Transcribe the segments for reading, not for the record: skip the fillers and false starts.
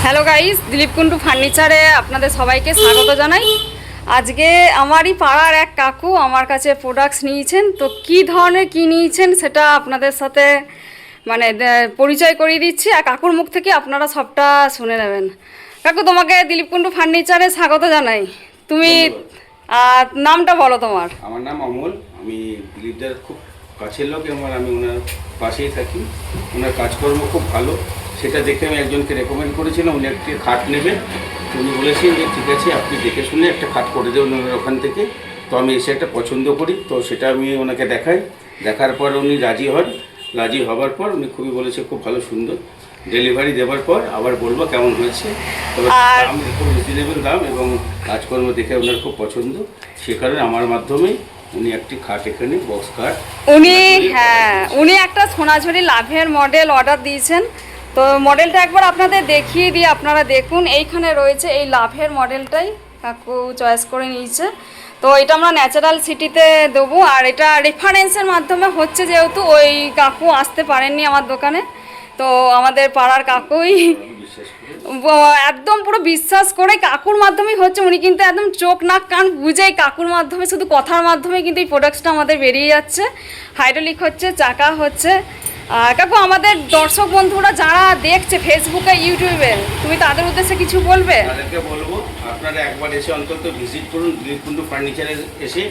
Hello guys, Dilip Kundu ফার্নিচারে আপনাদের সবাইকে স্বাগত জানাই। আজকে আমারই পাড়ার এক কাকু আমার কাছে প্রোডাক্টস নিয়েছেন। তো কী ধরনের কী নিয়েছেন সেটা আপনাদের সাথে পরিচয় করিয়ে দিচ্ছি, আর কাকুর মুখ থেকে আপনারা সবটা শুনে নেবেন। কাকু, তোমাকে দিলীপ কুন্ডু ফার্নিচারে স্বাগত জানাই। তুমি নামটা বলো তোমার। আমার নাম অমল। আমি দিলীপদার খুব কাছের লোক এবং আমি ওনার পাশেই থাকি। ওনার কাজকর্ম খুব ভালো, সেটা দেখে আমি একজনকে রেকমেন্ড করেছিলাম উনি একটি খাট নেবেন। উনি বলেছেন যে ঠিক আছে, আপনি দেখে শুনে একটা খাট করে দেবেন ওনার ওখান থেকে। তো আমি এসে একটা পছন্দ করি, তো সেটা আমি ওনাকে দেখাই। দেখার পর উনি রাজি হন। রাজি হবার পর উনি খুবই বলেছে খুব ভালো, সুন্দর। ডেলিভারি দেওয়ার পর আবার বলবো কেমন হয়েছে। তবে দাম খুব রিজনেবল দাম এবং কাজকর্ম দেখে ওনার খুব পছন্দ। সে কারণে আমার মাধ্যমে উনি একটি খাট, এখানে বক্স খাট উনি একটা সোনাঝুরি লাভের মডেল অর্ডার দিয়েছেন। তো মডেলটা একবার আপনাদের দেখিয়ে দিয়ে আপনারা দেখুন। এইখানে রয়েছে এই লাভের মডেলটাই কাকু চয়েস করে নিয়েছে। তো এটা আমরা ন্যাচারাল সিটিতে দেবো, আর এটা রেফারেন্সের মাধ্যমে হচ্ছে, যেহেতু ওই কাকু আসতে পারেননি আমার দোকানে। তো আমাদের পাড়ার কাকুই একদম পুরো বিশ্বাস করে কাকুর মাধ্যমেই হচ্ছে। উনি কিন্তু একদম চোখ নাক কান বুঝেই কাকুর মাধ্যমে, শুধু কথার মাধ্যমে কিন্তু এই প্রোডাক্টসটা আমাদের বেরিয়ে যাচ্ছে। হাইড্রোলিক হচ্ছে, চাকা হচ্ছে। কাকু, আমাদের দর্শক বন্ধুরা যারা দেখছে ফেসবুকে, ইউটিউবে, তুমি তাদের উদ্দেশ্যে কিছু বলবে? তাদেরকে বলবো আপনারা একবার এসে অন্তত ভিজিট করুন দিলীপ কুন্ডু ফার্নিচারে। এসে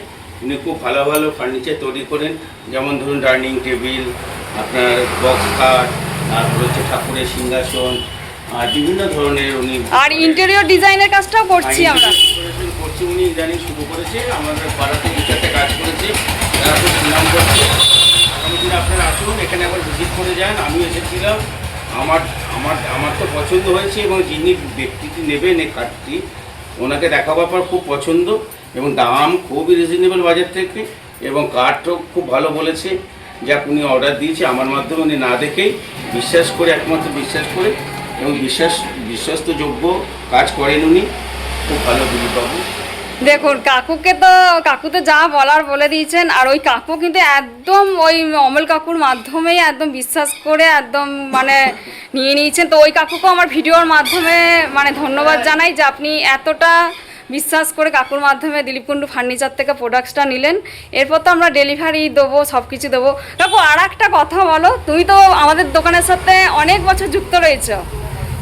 উনি খুব ভালো ভালো ফার্নিচার তৈরি করেন, যেমন ধরুন ডাইনিং টেবিল, আপনার বক্স খাট, তারপর হচ্ছে ঠাকুরের সিংহাসন, আর বিভিন্ন ধরনের উনি। আর ইন্টেরিয়র ডিজাইনের কাজটাও করছি আমরা। করছি উনি ইদানিং শুরু করেছে, আমাদের পাড়াতে দুটাতে কাজ করেছে, তারা খুব সুনাম করছে। আগামী দিনে আপনারা আসুন, এখানে একবার ভিজিট করে যান। আমি এসেছিলাম, আমার আমার আমার তো পছন্দ হয়েছে এবং যিনি ব্যক্তিটি নেবেন এই কাঠটি, ওনাকে দেখাবার পর খুব পছন্দ এবং দাম খুবই রিজনেবল বাজার থেকে, এবং কাঠও খুব ভালো বলেছে। যাক, উনি অর্ডার দিয়েছে আমার মাধ্যমে, উনি না দেখেই বিশ্বাস করে, একমাত্র বিশ্বাস করে এবং বিশ্বস্তযোগ্য কাজ করেন উনি, খুব ভালো দিলীপবাবু। দেখুন, কাকু তো যা বলার বলে দিয়েছেন। আর ওই কাকু কিন্তু একদম ওই অমল কাকুর মাধ্যমেই একদম বিশ্বাস করে একদম নিয়ে নিয়েছেন। তো ওই কাকুকেও আমার ভিডিওর মাধ্যমে ধন্যবাদ জানাই যে আপনি এতটা বিশ্বাস করে কাকুর মাধ্যমে দিলীপ কুন্ডু ফার্নিচার থেকে প্রোডাক্টসটা নিলেন। এরপর তো আমরা ডেলিভারি দেবো, সব কিছু দেবো। কাকু, আর একটা কথা বলো, তুমি তো আমাদের দোকানের সাথে অনেক বছর যুক্ত রয়েছ,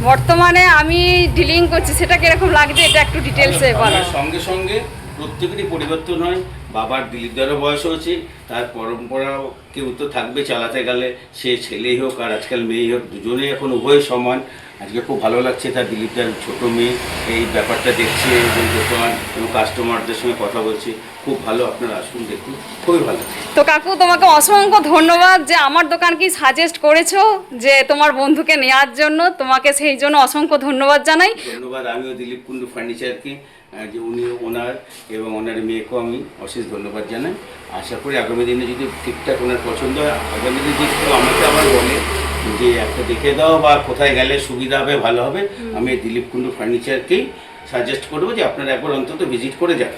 বর্তমানে আমি ডিলিং করছি, সেটা কিরকম লাগছে এটা একটু ডিটেলসে বলো। সঙ্গে সঙ্গে প্রত্যেকেরই পরিবর্তন হয়। বাবার দিলীপদারও বয়স হয়েছে, তার পরম্পরাও কেউ তো থাকবে চালাতে গেলে, সে ছেলেই হোক আর আজকাল মেয়েই হোক, দুজনেই এখন উভয় সমান। আজকে খুব ভালো লাগছে তার দিলীপদার ছোট মেয়ে এই ব্যাপারটা দেখছে এবং দোকান এবং কাস্টমারদের সঙ্গে কথা বলছে। খুব ভালো, আপনারা আসুন, দেখুন, খুবই ভালো। তো কাকু, তোমাকে অসংখ্য ধন্যবাদ যে আমার দোকান কি সাজেস্ট করেছো যে তোমার বন্ধুকে নেওয়ার জন্য। তোমাকে সেই জন্য অসংখ্য ধন্যবাদ জানাই। ধন্যবাদ। আমিও দিলীপ কুন্ডু ফার্নিচারকে, যে উনি ওনার এবং ওনার মেয়েকেও আমি অশেষ ধন্যবাদ জানাই। আশা করি আগামী দিনে যদি ঠিকঠাক ওনার পছন্দ হয়, আগামী দিনে যদি কেউ আমাকে আবার বলে যে একটা দেখে দাও বা কোথায় গেলে সুবিধা হবে, ভালো হবে, আমি দিলীপ কুন্ডু ফার্নিচারকেই সাজেস্ট করবো যে আপনারা একবার অন্তত ভিজিট করে যান।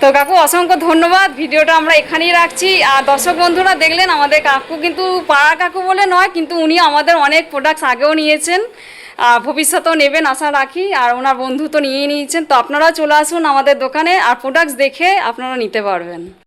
তো কাকু, অসংখ্য ধন্যবাদ। ভিডিওটা আমরা এখানেই রাখছি। আর দর্শক বন্ধুরা দেখলেন, আমাদের কাকু কিন্তু পাড়া কাকু বলে নয়, কিন্তু উনি আমাদের অনেক প্রোডাক্টস আগেও নিয়েছেন, ভবিষ্যতেও নেবেন আশা রাখি। আর ওনার বন্ধু তো নিয়েই নিয়েছেন। তো আপনারাও চলে আসুন আমাদের দোকানে, আর প্রোডাক্টস দেখে আপনারা নিতে পারবেন।